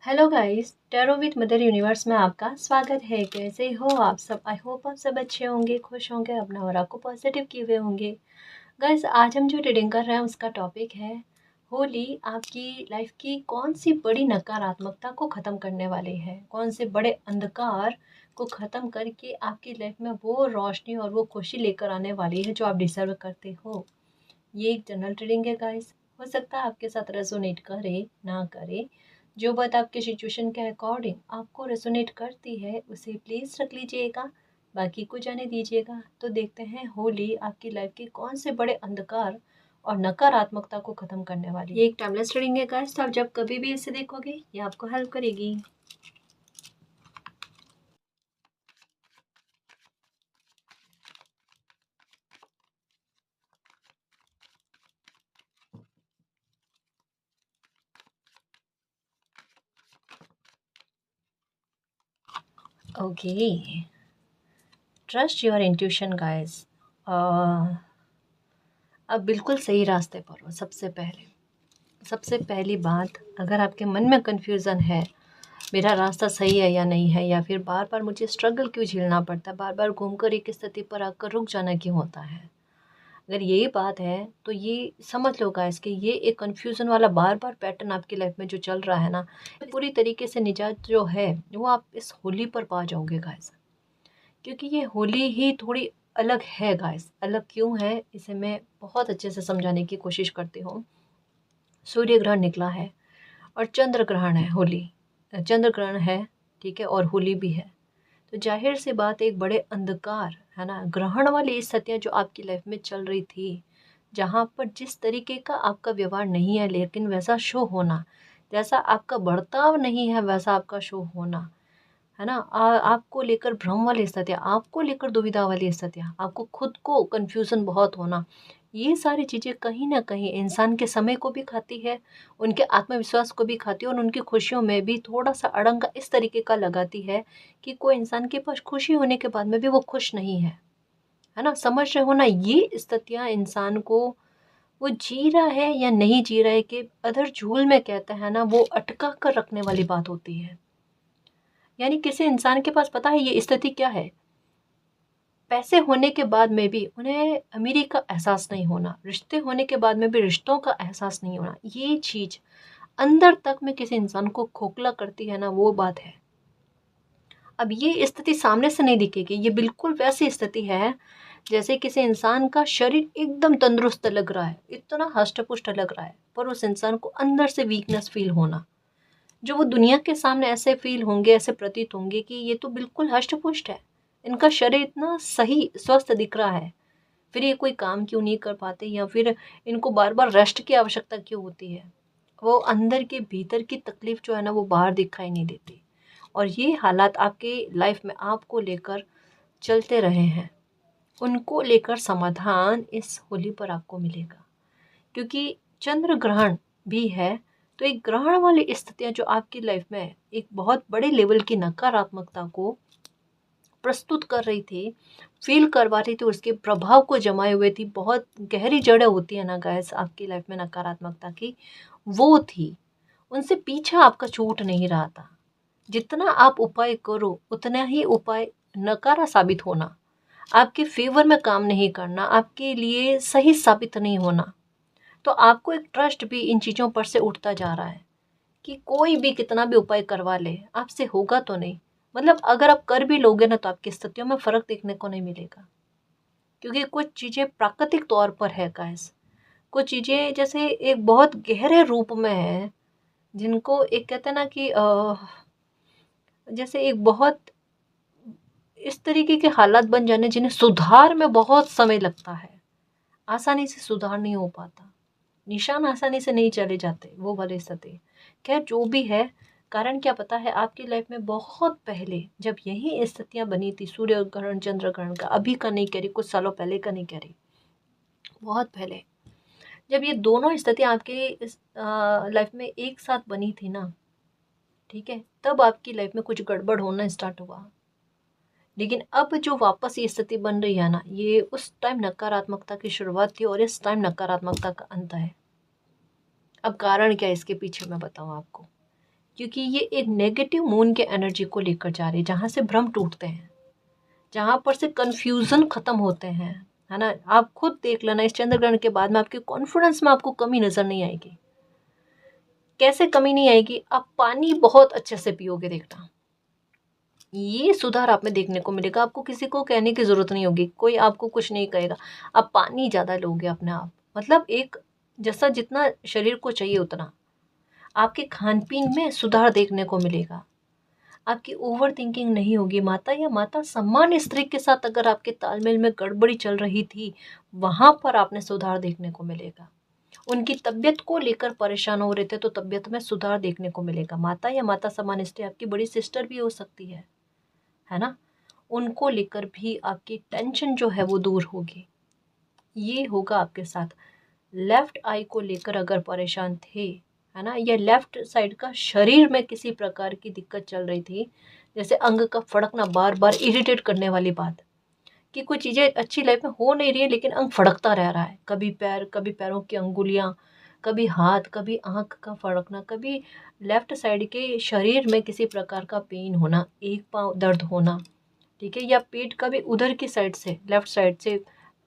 Hello guys, tarot with mother universe में आपका स्वागत है। कैसे हो आप सब? आई होप आप सब अच्छे होंगे, खुश होंगे, अपना और आपको पॉजिटिव किए हुए होंगे। गाइस, आज हम जो रीडिंग कर रहे हैं उसका टॉपिक है होली आपकी लाइफ की कौन सी बड़ी नकारात्मकता को ख़त्म करने वाली है, कौन से बड़े अंधकार को ख़त्म करके आपकी लाइफ में वो रोशनी और वो खुशी लेकर आने वाली है जो आप डिजर्व करते हो। ये एक जनरल रीडिंग है गाइस। हो सकता है आपके साथ रेजोनेट करे ना करे। जो बात आपके सिचुएशन के अकॉर्डिंग आपको रेजोनेट करती है उसे प्लीज़ रख लीजिएगा, बाकी को जाने दीजिएगा। तो देखते हैं होली आपकी लाइफ के कौन से बड़े अंधकार और नकारात्मकता को ख़त्म करने वाली है। ये एक टाइमलेस रीडिंग है गाइस, तो आप जब कभी भी इसे देखोगे ये आपको हेल्प करेगी। Okay, trust your intuition guys. अब बिल्कुल सही रास्ते पर हो। सबसे पहली बात, अगर आपके मन में कन्फ्यूज़न है मेरा रास्ता सही है या नहीं है, या फिर बार बार मुझे स्ट्रगल क्यों झेलना पड़ता है, बार बार घूमकर एक स्थिति पर आकर रुक जाना क्यों होता है, अगर यही बात है तो ये समझ लो गाइस कि ये एक कन्फ्यूज़न वाला बार बार पैटर्न आपकी लाइफ में जो चल रहा है ना, पूरी तरीके से निजात जो है वो आप इस होली पर पा जाओगे गाइस। क्योंकि ये होली ही थोड़ी अलग है गाइस। अलग क्यों है इसे मैं बहुत अच्छे से समझाने की कोशिश करती हूँ। सूर्य ग्रहण निकला है और चंद्र ग्रहण है। होली चंद्र ग्रहण है, ठीक है, और होली भी है। तो जाहिर सी बात, एक बड़े अंधकार है ना, ग्रहण वाली स्थितियाँ जो आपकी लाइफ में चल रही थी, जहाँ पर जिस तरीके का आपका व्यवहार नहीं है लेकिन वैसा शो होना, जैसा आपका बर्ताव नहीं है वैसा आपका शो होना, है ना, आपको लेकर भ्रम वाली स्थितियाँ, आपको लेकर दुविधा वाली स्थितियाँ, आपको खुद को कन्फ्यूज़न बहुत होना, ये सारी चीज़ें कहीं न कहीं इंसान के समय को भी खाती है, उनके आत्मविश्वास को भी खाती है और उनकी खुशियों में भी थोड़ा-सा अड़ंगा इस तरीके का लगाती है कि कोई इंसान के पास खुशी होने के बाद में भी वो खुश नहीं है ना? समझ रहे हो ना? ये स्थितियाँ इंसान को वो जी रहा है या नहीं जी रहा है कि अधर झूल में कहते हैं ना, वो अटका कर रखने वाली बात होती है। यानी किसी इंसान के पास पता है ये स्थिति क्या है? पैसे होने के बाद में भी उन्हें अमीरी का एहसास नहीं होना, रिश्ते होने के बाद में भी रिश्तों का एहसास नहीं होना, ये चीज़ अंदर तक में किसी इंसान को खोखला करती है ना, वो बात है। अब ये स्थिति सामने से नहीं दिखेगी, ये बिल्कुल वैसी स्थिति है जैसे किसी इंसान का शरीर एकदम तंदुरुस्त लग रहा है, इतना हष्ट-पुष्ट लग रहा है, पर उस इंसान को अंदर से वीकनेस फ़ील होना। जो वो दुनिया के सामने ऐसे फ़ील होंगे, ऐसे प्रतीत होंगे कि ये तो बिल्कुल हष्ट-पुष्ट है। इनका शरीर इतना सही, स्वस्थ दिख रहा है, फिर ये कोई काम क्यों नहीं कर पाते, या फिर इनको बार-बार रेस्ट की आवश्यकता क्यों होती है? वो अंदर के भीतर की तकलीफ़ जो है ना, वो बाहर दिखाई नहीं देती। और ये हालात आपके लाइफ़ में आपको लेकर चलते रहे हैं। उनको लेकर समाधान इस होली पर आपको मिलेगा। क्योंकि चंद्र ग्रहण भी है, तो एक ग्रहण वाली स्थितियाँ जो आपकी लाइफ में एक बहुत बड़े लेवल की नकारात्मकता को प्रस्तुत कर रही थी, फ़ील करवा रही थी, उसके प्रभाव को जमाए हुए थी, बहुत गहरी जड़ें होती है ना गाइस आपकी लाइफ में नकारात्मकता की, वो थी। उनसे पीछा आपका छूट नहीं रहा था। जितना आप उपाय करो, उतना ही उपाय नकारा साबित होना, आपके फ़ेवर में काम नहीं करना, आपके लिए सही साबित नहीं होना। तो आपको एक ट्रस्ट भी इन चीज़ों पर से उठता जा रहा है कि कोई भी कितना भी उपाय करवा ले, आपसे होगा तो नहीं। मतलब अगर आप कर भी लोगे ना तो आपकी स्थितियों में फ़र्क देखने को नहीं मिलेगा। क्योंकि कुछ चीज़ें प्राकृतिक तौर पर है गाइस, कुछ चीज़ें जैसे एक बहुत गहरे रूप में है, जिनको एक कहते हैं ना कि जैसे एक बहुत इस तरीके के हालात बन जाने जिन्हें सुधार में बहुत समय लगता है, आसानी से सुधार नहीं हो पाता। निशान आसानी से नहीं चले जाते, वो वाली स्थिति। खैर जो भी है, कारण क्या पता है, आपकी लाइफ में बहुत पहले जब यही स्थितियाँ बनी थी, सूर्य ग्रहण, चंद्र ग्रहण का, अभी का नहीं कह रही, कुछ सालों पहले का नहीं कह रही, बहुत पहले जब ये दोनों स्थितियाँ आपके इस लाइफ में एक साथ बनी थी ना, ठीक है, तब आपकी लाइफ में कुछ गड़बड़ होना स्टार्ट हुआ। लेकिन अब जो वापस ये स्थिति बन रही है ना, ये उस टाइम नकारात्मकता की शुरुआत थी और इस टाइम नकारात्मकता का अंत है। अब कारण क्या है इसके पीछे मैं बताऊँ आपको। क्योंकि ये एक नेगेटिव मून के एनर्जी को लेकर जा रही है, जहाँ से भ्रम टूटते हैं, जहाँ पर से कन्फ्यूज़न ख़त्म होते हैं, है ना। आप खुद देख लेना, इस चंद्र ग्रहण के बाद में आपके कॉन्फिडेंस में आपको कमी नज़र नहीं आएगी। कैसे कमी नहीं आएगी? आप पानी बहुत अच्छे से पियोगे, देखना ये सुधार आप में देखने को मिलेगा। आपको किसी को कहने की ज़रूरत नहीं होगी, कोई आपको कुछ नहीं कहेगा। आप पानी ज़्यादा लोगे अपने आप, मतलब एक जैसा जितना शरीर को चाहिए उतना। आपके खान पीन में सुधार देखने को मिलेगा। आपकी ओवर थिंकिंग नहीं होगी। माता या माता सम्मान स्त्री के साथ अगर आपके तालमेल में गड़बड़ी चल रही थी, वहाँ पर आपने सुधार देखने को मिलेगा। उनकी तबीयत को लेकर परेशान हो रहे थे तो तबीयत में सुधार देखने को मिलेगा। माता या माता समान स्त्री आपकी बड़ी सिस्टर भी हो सकती है ना। उनको लेकर भी आपकी टेंशन जो है वो दूर होगी। ये होगा आपके साथ। लेफ्ट आई को लेकर अगर परेशान थे, है ना, या लेफ्ट साइड का शरीर में किसी प्रकार की दिक्कत चल रही थी, जैसे अंग का फड़कना, बार बार इरिटेट करने वाली बात कि कोई चीज़ें अच्छी लाइफ में हो नहीं रही है लेकिन अंग फड़कता रह रहा है, कभी पैर, कभी पैरों की अंगुलियां, कभी हाथ, कभी आंख का फड़कना, कभी लेफ्ट साइड के शरीर में किसी प्रकार का पेन होना, एक पाँव दर्द होना, ठीक है, या पेट का भी उधर की साइड से, लेफ्ट साइड से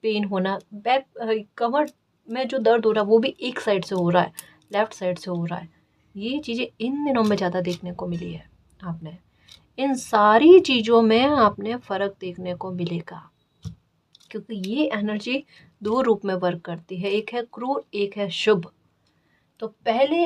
पेन होना, बैक कमर में जो दर्द हो रहा है वो भी एक साइड से हो रहा है, लेफ्ट साइड से हो रहा है। ये चीज़ें इन दिनों में ज़्यादा देखने को मिली है। आपने इन सारी चीज़ों में आपने फ़र्क देखने को मिलेगा, क्योंकि ये एनर्जी दो रूप में वर्क करती है, एक है क्रूर, एक है शुभ। तो पहले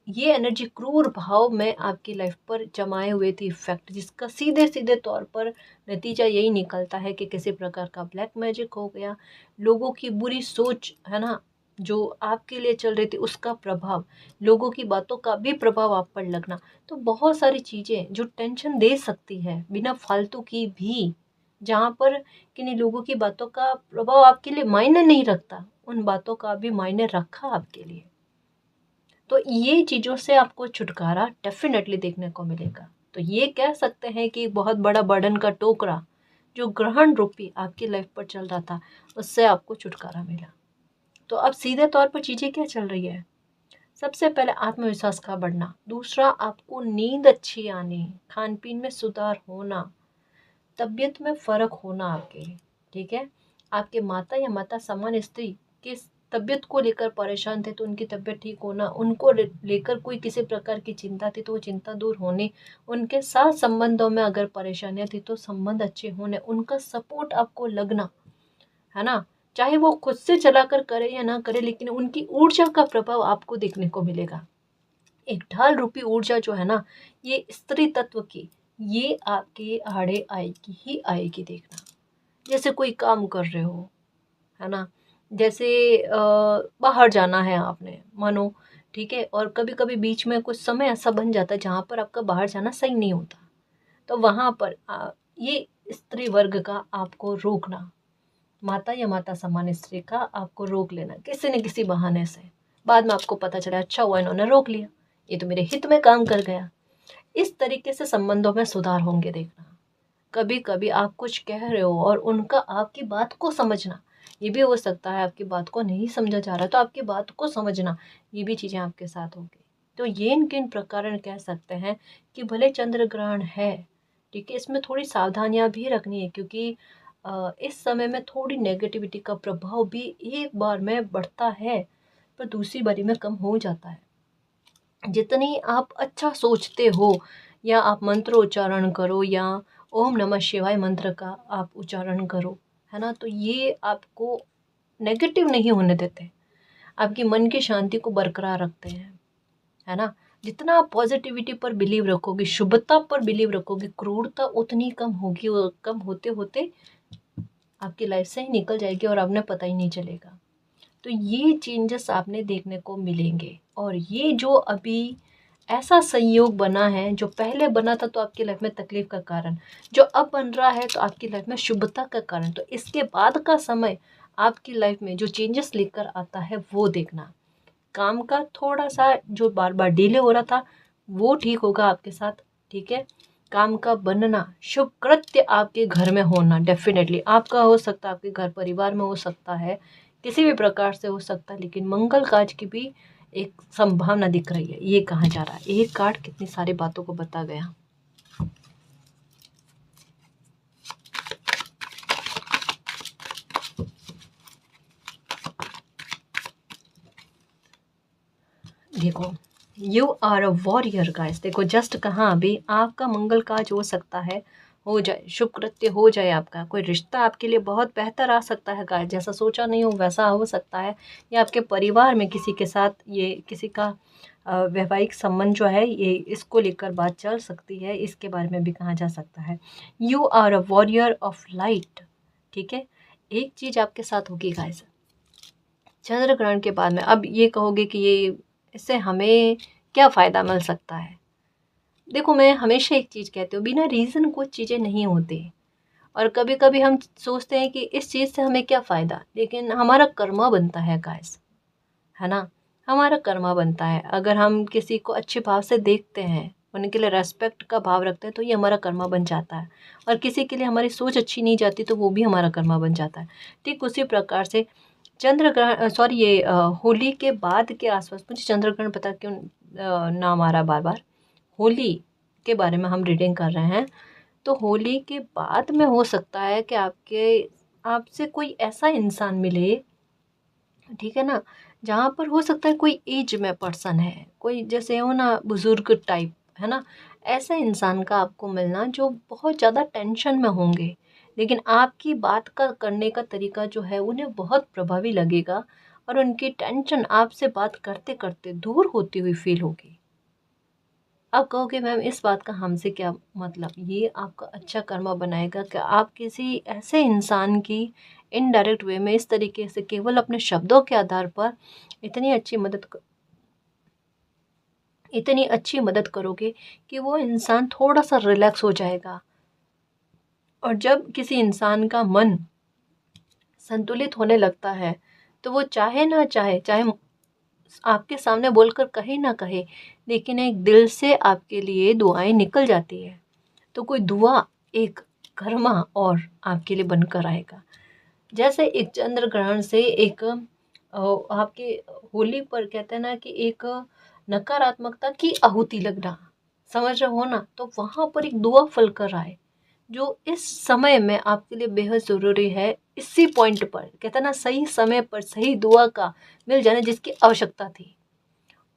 ये एनर्जी क्रूर भाव में आपकी लाइफ पर जमाए हुए थी इफेक्ट, जिसका सीधे सीधे तौर पर नतीजा यही निकलता है कि किसी प्रकार का ब्लैक मैजिक हो गया, लोगों की बुरी सोच, है ना, जो आपके लिए चल रही थी उसका प्रभाव, लोगों की बातों का भी प्रभाव आप पर लगना। तो बहुत सारी चीज़ें जो टेंशन दे सकती है बिना फालतू की भी, जहाँ पर किन्हीं लोगों की बातों का प्रभाव आपके लिए मायने नहीं रखता, उन बातों का भी मायने रखा आपके लिए। तो ये चीज़ों से आपको छुटकारा डेफिनेटली देखने को मिलेगा। तो ये कह सकते हैं कि बहुत बड़ा बर्डन का टोकरा जो ग्रहण रूपी आपकी लाइफ पर चल रहा था, उससे आपको छुटकारा मिला। तो अब सीधे तौर पर चीज़ें क्या चल रही है? सबसे पहले आत्मविश्वास का बढ़ना, दूसरा आपको नींद अच्छी आनी, खान पीन में सुधार होना, तबीयत में फ़र्क होना आपके, ठीक है। आपके माता या माता समान स्त्री की तबीयत को लेकर परेशान थे तो उनकी तबीयत ठीक होना, उनको लेकर कोई किसी प्रकार की चिंता थी तो वो चिंता दूर होने, उनके साथ संबंधों में अगर परेशानियां थी तो संबंध अच्छे होने, उनका सपोर्ट आपको लगना, है ना। चाहे वो खुद से चलाकर करे या ना करे, लेकिन उनकी ऊर्जा का प्रभाव आपको देखने को मिलेगा। एक ढाल रूपी ऊर्जा जो है ना, ये स्त्री तत्व की, ये आपके आड़े आएगी ही आएगी, देखना। जैसे कोई काम कर रहे हो, है ना, जैसे बाहर जाना है आपने, मानो, ठीक है, और कभी कभी बीच में कुछ समय ऐसा बन जाता है जहाँ पर आपका बाहर जाना सही नहीं होता, तो वहाँ पर ये स्त्री वर्ग का आपको रोकना, माता या माता समान स्त्री का आपको रोक लेना किसी न किसी बहाने से, बाद में आपको पता चला अच्छा हुआ इन्होंने रोक लिया, ये तो मेरे हित में काम कर गया। इस तरीके से संबंधों में सुधार होंगे, देखना। कभी कभी आप कुछ कह रहे हो और उनका आपकी बात को समझना, ये भी हो सकता है आपकी बात को नहीं समझा जा रहा तो आपकी बात को समझना, ये भी चीज़ें आपके साथ होंगी। तो ये किन प्रकार कह सकते हैं कि भले चंद्र ग्रहण है, ठीक है, इसमें थोड़ी सावधानियां भी रखनी है, क्योंकि इस समय में थोड़ी नेगेटिविटी का प्रभाव भी एक बार में बढ़ता है पर दूसरी बारी में कम हो जाता है। जितनी आप अच्छा सोचते हो या आप मंत्र उच्चारण करो या ओम नमः शिवाय मंत्र का आप उच्चारण करो, है ना, तो ये आपको नेगेटिव नहीं होने देते, आपकी मन की शांति को बरकरार रखते हैं, है ना। जितना आप पॉजिटिविटी पर बिलीव रखोगे, शुभता पर बिलीव रखोगे, क्रूरता उतनी कम होगी, और कम होते होते आपकी लाइफ से ही निकल जाएगी और आपने पता ही नहीं चलेगा। तो ये चेंजेस आपने देखने को मिलेंगे। और ये जो अभी ऐसा संयोग बना है, जो पहले बना था तो आपकी लाइफ में तकलीफ का कारण, जो अब बन रहा है तो आपकी लाइफ में शुभता का कारण, तो इसके बाद का समय आपकी लाइफ में जो चेंजेस लेकर आता है वो देखना। काम का थोड़ा सा जो बार बार डिले हो रहा था वो ठीक होगा आपके साथ, ठीक है। काम का बनना, शुभ कृत्य आपके घर में होना, डेफिनेटली आपका हो सकता है, आपके घर परिवार में हो सकता है, किसी भी प्रकार से हो सकता है, लेकिन मंगल कार्य की भी एक संभावना दिख रही है, ये कहा जा रहा है। एक कार्ड कितनी सारी बातों को बता गया। देखो, you are a warrior guys. देखो जस्ट कहाँ अभी आपका मंगल काज हो सकता है, हो जाए, शुभ कृत्य हो जाए आपका, कोई रिश्ता आपके लिए बहुत बेहतर आ सकता है गाइस, जैसा सोचा नहीं हो वैसा हो सकता है, या आपके परिवार में किसी के साथ ये किसी का वैवाहिक संबंध जो है ये इसको लेकर बात चल सकती है, इसके बारे में भी कहा जा सकता है। You are a warrior of light. ठीक है, एक चीज़ आपके साथ होगी गाइस चंद्र ग्रहण के बाद में। अब ये कहोगे कि ये इससे हमें क्या फ़ायदा मिल सकता है। देखो मैं हमेशा एक चीज़ कहती हूँ, बिना रीज़न कुछ चीज़ें नहीं होती। और कभी कभी हम सोचते हैं कि इस चीज़ से हमें क्या फ़ायदा, लेकिन हमारा कर्मा बनता है गाइस, है ना। हमारा कर्मा बनता है। अगर हम किसी को अच्छे भाव से देखते हैं, उनके लिए रेस्पेक्ट का भाव रखते हैं, तो ये हमारा कर्मा बन जाता है। और किसी के लिए हमारी सोच अच्छी नहीं जाती तो वो भी हमारा कर्मा बन जाता है। ठीक उसी प्रकार से चंद्र ग्रहण सॉरी ये होली के बाद के आसपास, मुझे चंद्र ग्रहण पता क्यों नाम आ रहा बार बार, होली के बारे में हम रीडिंग कर रहे हैं। तो होली के बाद में हो सकता है कि आपसे कोई ऐसा इंसान मिले, ठीक है ना, जहाँ पर हो सकता है कोई एज में पर्सन है, कोई जैसे हो ना बुजुर्ग टाइप, है ना, ऐसा इंसान का आपको मिलना जो बहुत ज़्यादा टेंशन में होंगे, लेकिन आपकी बात का करने का तरीका जो है उन्हें बहुत प्रभावी लगेगा, और उनकी टेंशन आपसे बात करते करते दूर होती हुई फील होगी। आप कहोगे मैम इस बात का हमसे क्या मतलब, ये आपका अच्छा कर्मा बनाएगा कि आप किसी ऐसे इंसान की इनडायरेक्ट वे में इस तरीके से केवल अपने शब्दों के आधार पर इतनी अच्छी इतनी अच्छी मदद करोगे कि वो इंसान थोड़ा सा रिलैक्स हो जाएगा। और जब किसी इंसान का मन संतुलित होने लगता है, तो वो चाहे ना चाहे, चाहे आपके सामने बोलकर कहे ना कहे, लेकिन एक दिल से आपके लिए दुआएं निकल जाती है। तो कोई दुआ एक कर्मा और आपके लिए बनकर आएगा। जैसे एक चंद्र ग्रहण से एक आपके होली पर कहते हैं ना कि एक नकारात्मकता की आहुति लगना, समझ रहे हो ना, तो वहाँ पर एक दुआ फल कर आए जो इस समय में आपके लिए बेहद ज़रूरी है। इसी पॉइंट पर कहते हैं ना सही समय पर सही दुआ का मिल जाना जिसकी आवश्यकता थी,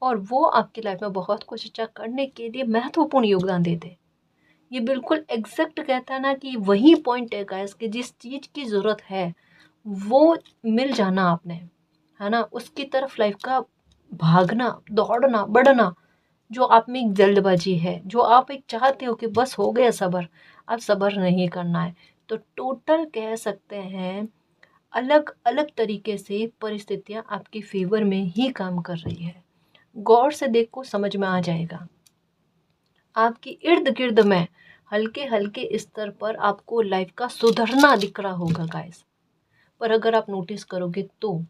और वो आपकी लाइफ में बहुत कुछ अच्छा करने के लिए महत्वपूर्ण योगदान देते। ये बिल्कुल एग्जैक्ट कहता है ना कि वही पॉइंट है गाइस कि जिस चीज़ की ज़रूरत है वो मिल जाना आपने, है ना, उसकी तरफ लाइफ का भागना, दौड़ना, बढ़ना, जो आप में एक जल्दबाजी है, जो आप एक चाहते हो कि बस हो गया सब्र, अब सब्र नहीं करना है। तो टोटल कह सकते हैं अलग अलग तरीके से परिस्थितियां आपके फेवर में ही काम कर रही है। गौर से देखो समझ में आ जाएगा। आपके इर्द गिर्द में हल्के हल्के स्तर पर आपको लाइफ का सुधरना दिख रहा होगा गाइस। पर अगर आप नोटिस करोगे तो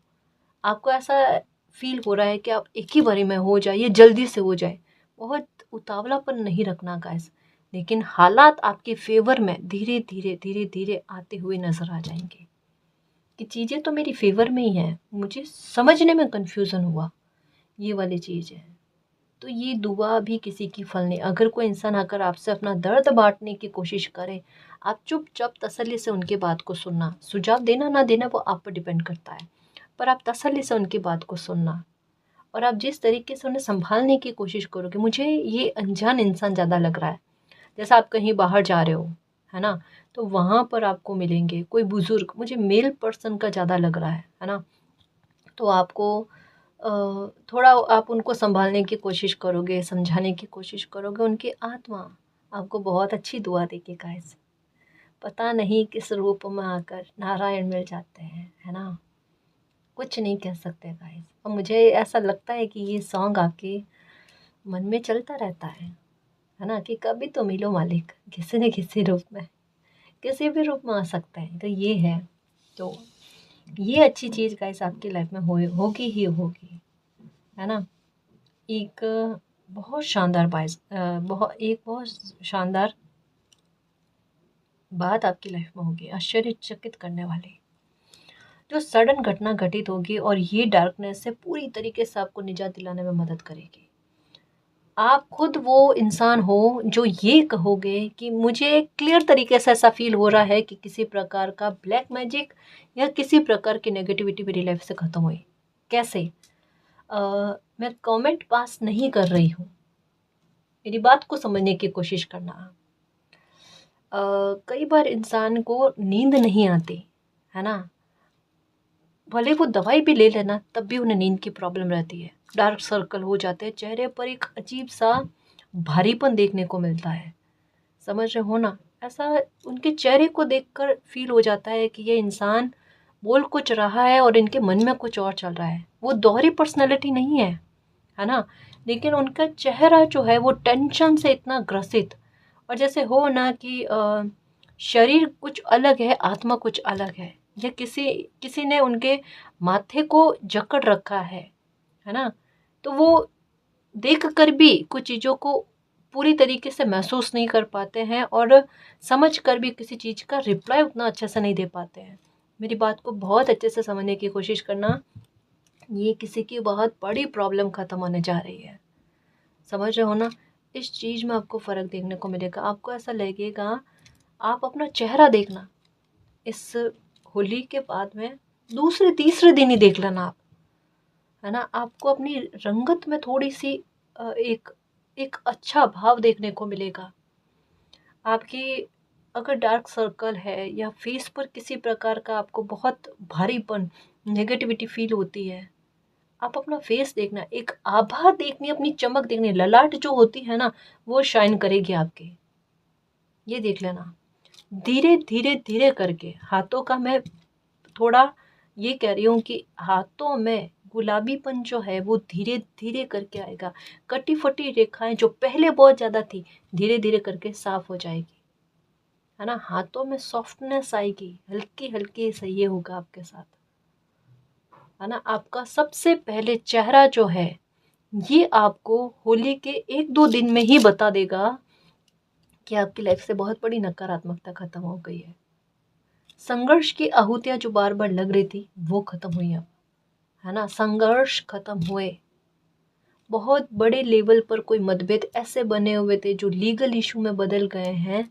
आपको ऐसा फील हो रहा है कि आप एक ही बारी में हो जाए, ये जल्दी से हो जाए। बहुत उतावलापन नहीं रखना गाइस, लेकिन हालात आपके फेवर में धीरे धीरे धीरे धीरे आते हुए नजर आ जाएंगे कि चीज़ें तो मेरी फेवर में ही हैं, मुझे समझने में कंफ्यूजन हुआ, ये वाली चीज़ है। तो ये दुआ भी किसी की फल नहीं। अगर कोई इंसान आकर आपसे अपना दर्द बांटने की कोशिश करे, आप चुपचाप तसल्ली से उनकी बात को सुनना, सुझाव देना ना देना वो आप पर डिपेंड करता है, पर आप तसल्ली से उनकी बात को सुनना, और आप जिस तरीके से उन्हें संभालने की कोशिश करोगे, मुझे ये अनजान इंसान ज़्यादा लग रहा है। जैसा आप कहीं बाहर जा रहे हो, है ना, तो वहाँ पर आपको मिलेंगे कोई बुजुर्ग, मुझे मेल पर्सन का ज़्यादा लग रहा है ना। तो आपको थोड़ा आप उनको संभालने की कोशिश करोगे, समझाने की कोशिश करोगे, उनकी आत्मा आपको बहुत अच्छी दुआ देगी गाइस। पता नहीं किस रूप में आकर नारायण मिल जाते हैं, है ना, कुछ नहीं कह सकते गाइस। और मुझे ऐसा लगता है कि ये सॉन्ग आपके मन में चलता रहता है ना, कि कभी तो मिलो मालिक, किसी न किसी रूप में, किसी भी रूप में आ सकते हैं। तो ये है, तो ये अच्छी चीज़ गाइस आपकी लाइफ में होगी ही होगी, है ना। एक बहुत शानदार बहुत शानदार बात आपकी लाइफ में होगी, आश्चर्यचकित करने वाली। जो सडन घटना घटित होगी और ये डार्कनेस से पूरी तरीके से आपको निजात दिलाने में मदद करेगी। आप खुद वो इंसान हो जो ये कहोगे कि मुझे क्लियर तरीके से ऐसा फील हो रहा है कि किसी प्रकार का ब्लैक मैजिक या किसी प्रकार की नेगेटिविटी मेरी लाइफ से ख़त्म हुई। कैसे? अ, मैं कमेंट पास नहीं कर रही हूँ, मेरी बात को समझने की कोशिश करना। कई बार इंसान को नींद नहीं आती, है ना? भले वो दवाई भी ले लेना तब भी उन्हें नींद की प्रॉब्लम रहती है। डार्क सर्कल हो जाते हैं, चेहरे पर एक अजीब सा भारीपन देखने को मिलता है। समझ रहे हो ना? ऐसा उनके चेहरे को देखकर फील हो जाता है कि ये इंसान बोल कुछ रहा है और इनके मन में कुछ और चल रहा है। वो दोहरी पर्सनैलिटी नहीं है ना? लेकिन उनका चेहरा जो है वो टेंशन से इतना ग्रसित, और जैसे हो ना कि शरीर कुछ अलग है, आत्मा कुछ अलग है, या किसी किसी ने उनके माथे को जकड़ रखा है ना? तो वो देख कर भी कुछ चीज़ों को पूरी तरीके से महसूस नहीं कर पाते हैं और समझ कर भी किसी चीज़ का रिप्लाई उतना अच्छे से नहीं दे पाते हैं। मेरी बात को बहुत अच्छे से समझने की कोशिश करना, ये किसी की बहुत बड़ी प्रॉब्लम ख़त्म होने जा रही है। समझ रहे हो ना? इस चीज़ में आपको फ़र्क देखने को मिलेगा। आपको ऐसा लगेगा, आप अपना चेहरा देखना, इस होली के बाद में दूसरे तीसरे दिन ही देख लेना आप, है ना? आपको अपनी रंगत में थोड़ी-सी एक एक अच्छा भाव देखने को मिलेगा। आपकी अगर डार्क सर्कल है या फेस पर किसी प्रकार का आपको बहुत भारीपन, नेगेटिविटी फ़ील होती है, आप अपना फेस देखना, एक आभा देखनी, अपनी चमक देखनी, ललाट जो होती है ना, वो शाइन करेगी आपकी। ये देख लेना। धीरे, धीरे, धीरे करके हाथों का मैं थोड़ा ये कह रही हूँ कि हाथों में गुलाबीपन जो है वो धीरे धीरे करके आएगा। कटी फटी रेखाएं जो पहले बहुत ज़्यादा थी, धीरे धीरे करके साफ हो जाएगी, है ना? हाथों में सॉफ्टनेस आएगी, हल्की हल्की सा ये होगा आपके साथ, है ना? आपका सबसे पहले चेहरा जो है ये आपको होली के 1-2 दिन में ही बता देगा कि आपकी लाइफ से बहुत बड़ी नकारात्मकता खत्म हो गई है। संघर्ष की आहुतियाँ जो बार बार लग रही थी वो खत्म हुई अब, है ना? संघर्ष खत्म हुए। बहुत बड़े लेवल पर कोई मतभेद ऐसे बने हुए थे जो लीगल इशू में बदल गए हैं।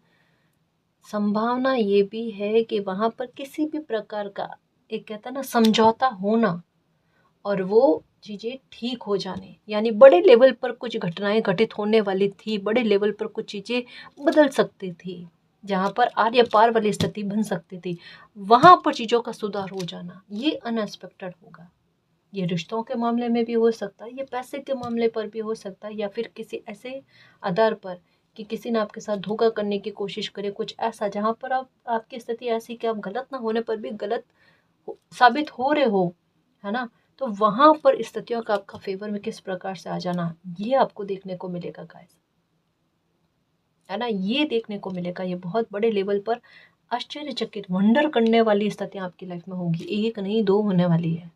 संभावना ये भी है कि वहाँ पर किसी भी प्रकार का, एक कहता है ना, समझौता होना और वो चीज़ें ठीक हो जाने, यानी बड़े लेवल पर कुछ घटनाएं घटित होने वाली थी, बड़े लेवल पर कुछ चीज़ें बदल सकती थी, जहाँ पर आर्य पार वाली स्थिति बन सकती थी, वहाँ पर चीज़ों का सुधार हो जाना ये अनएक्सपेक्टेड होगा। ये रिश्तों के मामले में भी हो सकता है, ये पैसे के मामले पर भी हो सकता है, या फिर किसी ऐसे आधार पर कि किसी ने आपके साथ धोखा करने की कोशिश करे, कुछ ऐसा जहाँ पर आपकी स्थिति ऐसी कि आप गलत ना होने पर भी गलत साबित हो रहे हो, है ना? तो वहाँ पर स्थितियों का आपका फेवर में किस प्रकार से आ जाना, ये आपको देखने को मिलेगा गाइस, है ना? ये देखने को मिलेगा, ये बहुत बड़े लेवल पर आश्चर्यचकित वंडर करने वाली स्थितियाँ आपकी लाइफ में होंगी। एक नहीं, दो होने वाली है,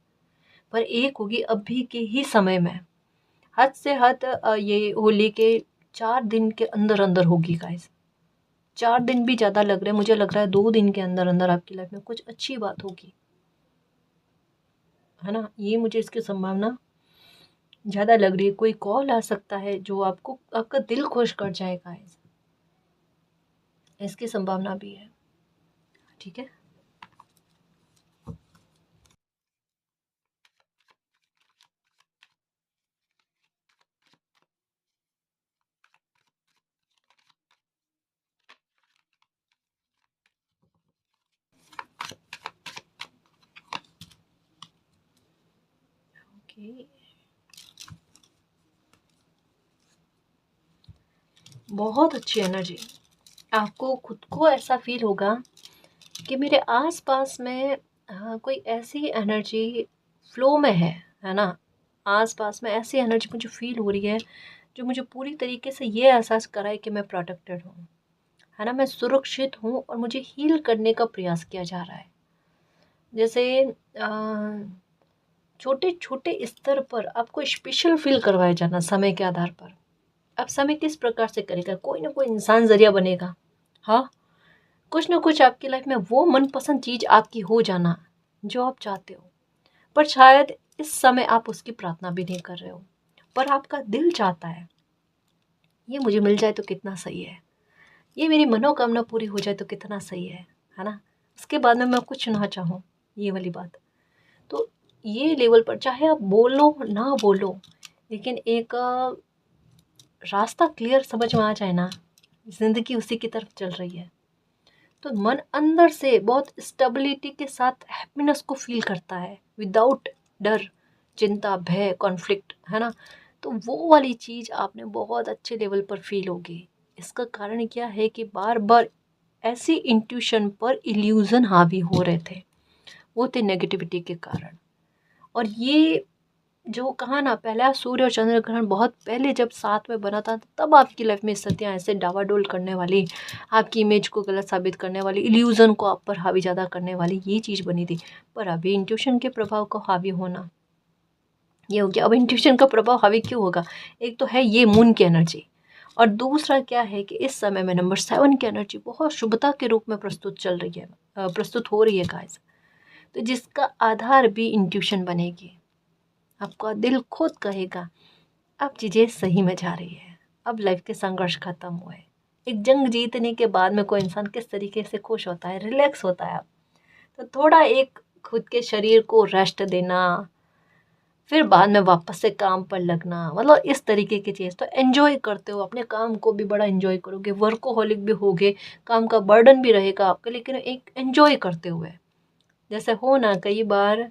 पर एक होगी अभी के ही समय में। हद से हद ये होली के 4 दिन के अंदर अंदर होगी गाइस। 4 दिन भी ज़्यादा लग रहे हैं, मुझे लग रहा है 2 दिन के अंदर अंदर आपकी लाइफ में कुछ अच्छी बात होगी, है ना? ये मुझे इसकी संभावना ज़्यादा लग रही है। कोई कॉल आ सकता है जो आपको, आपका दिल खुश कर जाएगा, इसकी संभावना भी है। ठीक है। ओके, बहुत अच्छी एनर्जी। आपको खुद को ऐसा फील होगा कि मेरे आसपास में कोई ऐसी एनर्जी फ्लो में है ना? आसपास में ऐसी एनर्जी मुझे फील हो रही है जो मुझे पूरी तरीके से ये एहसास कराए कि मैं प्रोटेक्टेड हूँ, है ना? मैं सुरक्षित हूँ और मुझे हील करने का प्रयास किया जा रहा है। जैसे छोटे छोटे स्तर पर आपको स्पेशल फील करवाया जाना समय के आधार पर। अब समय किस प्रकार से करेगा? कोई ना कोई इंसान ज़रिया बनेगा। हाँ, कुछ ना कुछ आपकी लाइफ में वो मनपसंद चीज़ आपकी हो जाना, जो आप चाहते हो, पर शायद इस समय आप उसकी प्रार्थना भी नहीं कर रहे हो, पर आपका दिल चाहता है ये मुझे मिल जाए तो कितना सही है, ये मेरी मनोकामना पूरी हो जाए तो कितना सही है ना। उसके बाद में मैं कुछ ना चाहूँ, ये वाली बात। तो ये लेवल पर चाहे आप बोलो ना बोलो, लेकिन एक रास्ता क्लियर समझ में आ जाए ना, ज़िंदगी उसी की तरफ चल रही है, तो मन अंदर से बहुत स्टेबिलिटी के साथ हैप्पीनेस को फील करता है, विदाउट डर, चिंता, भय, कॉन्फ्लिक्ट, है ना। तो वो वाली चीज़ आपने बहुत अच्छे लेवल पर फील होगी। इसका कारण क्या है कि बार बार ऐसी इंट्यूशन पर इल्यूज़न हावी हो रहे थे, वो थे नेगेटिविटी के कारण। और ये जो कहा ना, पहला सूर्य और चंद्र ग्रहण बहुत पहले जब साथ में बना था, तब आपकी लाइफ में स्थितियाँ ऐसे डावाडोल करने वाली, आपकी इमेज को गलत साबित करने वाली, इल्यूज़न को आप पर हावी ज़्यादा करने वाली ये चीज़ बनी थी। पर अभी इंट्यूशन के प्रभाव को हावी होना ये हो गया। अब इंट्यूशन का प्रभाव हावी क्यों होगा? एक तो है ये मून की एनर्जी, और दूसरा क्या है कि इस समय में नंबर 7 की एनर्जी बहुत शुभता के रूप में प्रस्तुत चल रही है, प्रस्तुत हो रही है गाइस। तो जिसका आधार भी इंट्यूशन बनेगी। आपका दिल खुद कहेगा अब चीज़ें सही में जा रही है, अब लाइफ के संघर्ष खत्म हुए। एक जंग जीतने के बाद में कोई इंसान किस तरीके से खुश होता है, रिलैक्स होता है। तो थोड़ा एक खुद के शरीर को रेस्ट देना, फिर बाद में वापस से काम पर लगना, मतलब इस तरीके की चीज़। तो एंजॉय करते हो अपने काम को भी, बड़ा एंजॉय करोगे, वर्कोहॉलिक भी होगे, काम का बर्डन भी रहेगा आपके, लेकिन एक एंजॉय करते हुए। जैसे हो ना, कई बार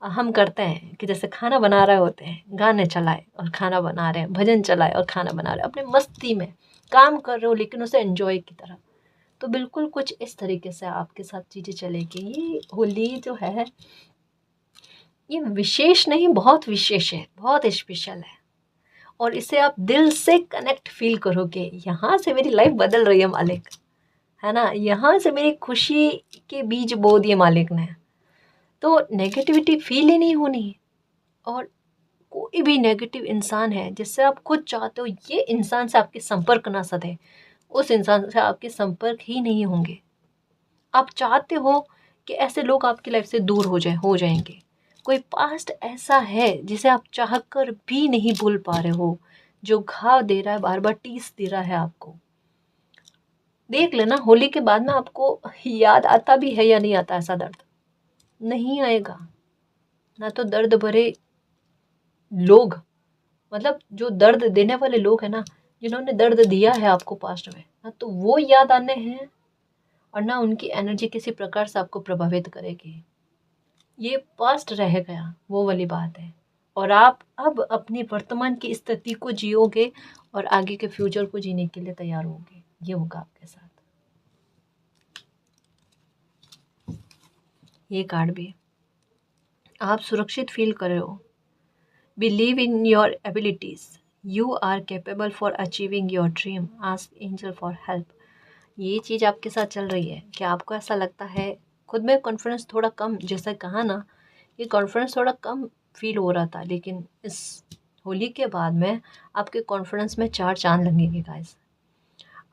हम करते हैं कि जैसे खाना बना रहे होते हैं, गाने चलाए और खाना बना रहे हैं, भजन चलाए और खाना बना रहे हैं, अपने मस्ती में काम कर रहे हो लेकिन उसे एंजॉय की तरह। तो बिल्कुल कुछ इस तरीके से आपके साथ चीज़ें चलेगी। ये होली जो है ये विशेष नहीं, बहुत विशेष है, बहुत स्पेशल है, और इसे आप दिल से कनेक्ट फील करोगे। यहाँ से मेरी लाइफ बदल रही है मालिक, है ना, यहाँ से मेरी खुशी के बीज बो दिए मालिक ने। तो नेगेटिविटी फील ही नहीं होनी। और कोई भी नेगेटिव इंसान है जिससे आप खुद चाहते हो ये इंसान से आपके संपर्क ना सधे, उस इंसान से आपके संपर्क ही नहीं होंगे। आप चाहते हो कि ऐसे लोग आपकी लाइफ से दूर हो जाएंगे। कोई पास्ट ऐसा है जिसे आप चाहकर भी नहीं भूल पा रहे हो, जो घाव दे रहा है, बार बार टीस दे रहा है आपको। देख लेना, होली के बाद में आपको याद आता भी है या नहीं आता ऐसा दर्द? नहीं आएगा ना। तो दर्द भरे लोग, मतलब जो दर्द देने वाले लोग हैं ना, जिन्होंने दर्द दिया है आपको पास्ट में ना, तो वो याद आने हैं, और ना उनकी एनर्जी किसी प्रकार से आपको प्रभावित करेगी। ये पास्ट रह गया, वो वाली बात है। और आप अब अपनी वर्तमान की स्थिति को जियोगे और आगे के फ्यूचर को जीने के लिए तैयार होगे। ये होगा आपके साथ। ये कार्ड भी आप सुरक्षित फील कर रहे हो। Believe in your abilities, you are capable for achieving your dream, ask angel for help. ये चीज़ आपके साथ चल रही है कि आपको ऐसा लगता है खुद में कॉन्फिडेंस थोड़ा कम, जैसा कहा ना, ये कॉन्फिडेंस थोड़ा कम फील हो रहा था, लेकिन इस होली के बाद में आपके कॉन्फिडेंस में 4 चांद लगेंगे गाइस।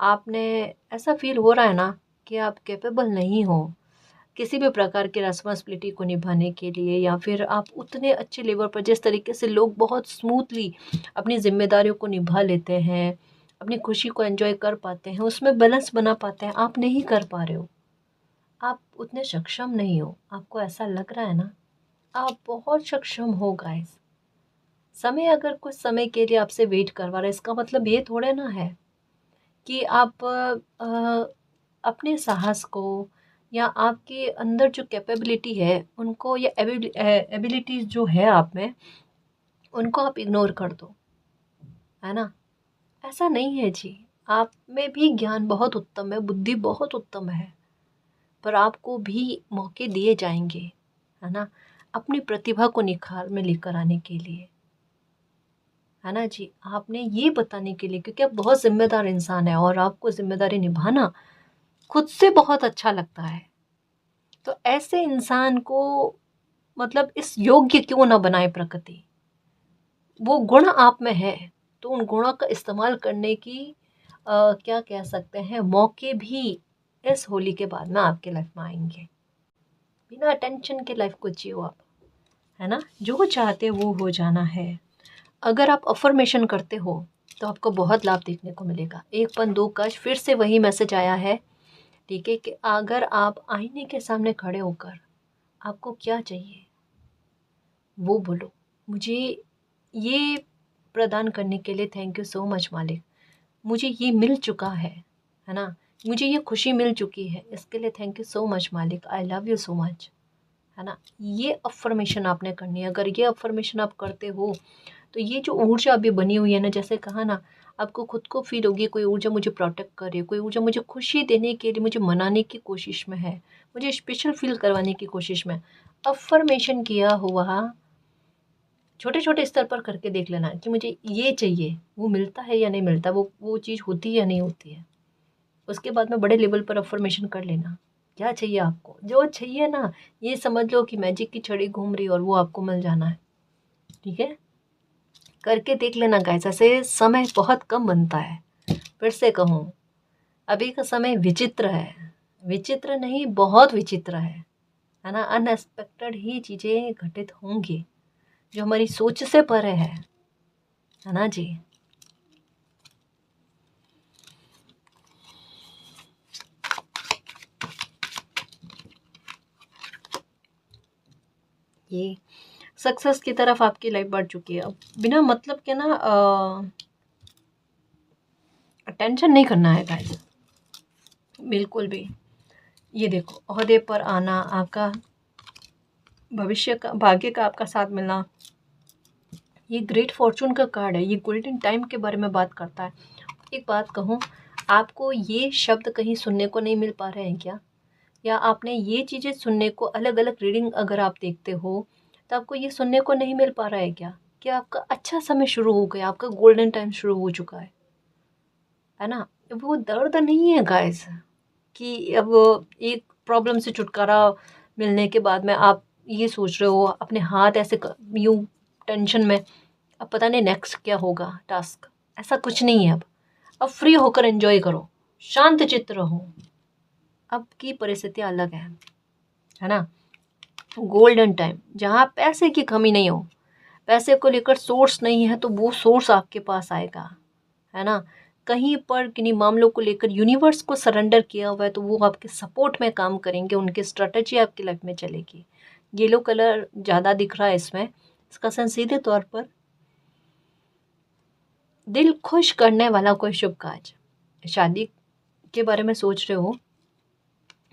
आपने ऐसा फील हो रहा है ना कि आप कैपेबल नहीं हो किसी भी प्रकार की रिस्पॉन्सिबिलिटी को निभाने के लिए, या फिर आप उतने अच्छे लेवल पर, जिस तरीके से लोग बहुत स्मूथली अपनी जिम्मेदारियों को निभा लेते हैं, अपनी खुशी को एंजॉय कर पाते हैं, उसमें बैलेंस बना पाते हैं, आप नहीं कर पा रहे हो। आप उतने सक्षम नहीं हो, आपको ऐसा लग रहा है ना, आप बहुत सक्षम हो गाइस। समय अगर कुछ समय के लिए आपसे वेट करवा रहा है, इसका मतलब ये थोड़े ना है कि आप अपने साहस को, या आपके अंदर जो कैपेबिलिटी है उनको, या एबिलिटीज जो है आप में, उनको आप इग्नोर कर दो, है ना। ऐसा नहीं है जी। आप में भी ज्ञान बहुत उत्तम है, बुद्धि बहुत उत्तम है, पर आपको भी मौके दिए जाएंगे, है ना, अपनी प्रतिभा को निखार में लेकर आने के लिए, है ना जी। आपने ये बताने के लिए, क्योंकि आप बहुत जिम्मेदार इंसान है और आपको जिम्मेदारी निभाना खुद से बहुत अच्छा लगता है। तो ऐसे इंसान को, मतलब इस योग्य क्यों ना बनाए प्रकृति। वो गुण आप में है, तो उन गुणों का इस्तेमाल करने की क्या कह सकते हैं, मौके भी इस होली के बाद में आपके लाइफ में आएंगे। बिना टेंशन के लाइफ को जियो आप, है ना। जो चाहते वो हो जाना है। अगर आप अफर्मेशन करते हो तो आपको बहुत लाभ देखने को मिलेगा। एक पन दो काज, फिर से वही मैसेज आया है, ठीक है, कि अगर आप आईने के सामने खड़े होकर आपको क्या चाहिए वो बोलो। मुझे ये प्रदान करने के लिए थैंक यू सो मच मालिक। मुझे ये मिल चुका है ना। मुझे ये खुशी मिल चुकी है, इसके लिए थैंक यू सो मच मालिक, I love you so much, है ना। ये अफर्मेशन आपने करनी है। अगर ये अफर्मेशन आप करते हो तो ये जो ऊर्जा अभी बनी हुई है ना, जैसे कहा ना, आपको खुद को फील होगी कोई ऊर्जा मुझे प्रोटेक्ट कर रही है, कोई ऊर्जा मुझे खुशी देने के लिए मुझे मनाने की कोशिश में है, मुझे स्पेशल फील करवाने की कोशिश में। अफर्मेशन किया हुआ छोटे छोटे स्तर पर करके देख लेना कि मुझे ये चाहिए, वो मिलता है या नहीं मिलता, वो चीज़ होती है या नहीं होती है। उसके बाद में बड़े लेवल पर अफर्मेशन कर लेना। क्या चाहिए आपको, जो चाहिए ना, ये समझ लो कि मैजिक की छड़ी घूम रही है और वो आपको मिल जाना है। ठीक है, करके देख लेना गाइस। ऐसे समय बहुत कम बनता है। फिर से कहूँ, अभी का समय विचित्र है। विचित्र नहीं, बहुत विचित्र है ना। अनएक्सपेक्टेड ही चीज़ें घटित होंगी जो हमारी सोच से परे है ना जी। ये सक्सेस की तरफ आपकी लाइफ बढ़ चुकी है। अब बिना मतलब के ना टेंशन नहीं करना है गाइस, बिल्कुल भी। ये देखो, ओहदे पर आना, आपका भविष्य का, भाग्य का आपका साथ मिलना, ये ग्रेट फॉर्चून का कार्ड है। ये गोल्डन टाइम के बारे में बात करता है। एक बात कहूँ, आपको ये शब्द कहीं सुनने को नहीं मिल पा रहे हैं क्या? या आपने ये चीज़ें सुनने को, अलग अलग रीडिंग अगर आप देखते हो तो आपको ये सुनने को नहीं मिल पा रहा है क्या कि आपका अच्छा समय शुरू हो गया, आपका गोल्डन टाइम शुरू हो चुका है ना। वो दर्द नहीं है गाइस कि अब एक प्रॉब्लम से छुटकारा मिलने के बाद में आप ये सोच रहे हो अपने हाथ ऐसे यूं टेंशन में, अब पता नहीं नेक्स्ट क्या होगा टास्क। ऐसा कुछ नहीं है। अब फ्री होकर एंजॉय करो, शांत चित्त रहो। अब की परिस्थितियाँ अलग है ना। गोल्डन टाइम जहाँ पैसे की कमी नहीं हो, पैसे को लेकर सोर्स नहीं है तो वो सोर्स आपके पास आएगा, है ना। कहीं पर किन्हीं मामलों को लेकर यूनिवर्स को सरेंडर किया हुआ है तो वो आपके सपोर्ट में काम करेंगे, उनकी स्ट्रेटजी आपकी लाइफ में चलेगी। येलो कलर ज़्यादा दिख रहा है इसमें। इसका सेंस सीधे तौर पर दिल खुश करने वाला कोई शुभ काज, शादी के बारे में सोच रहे हो,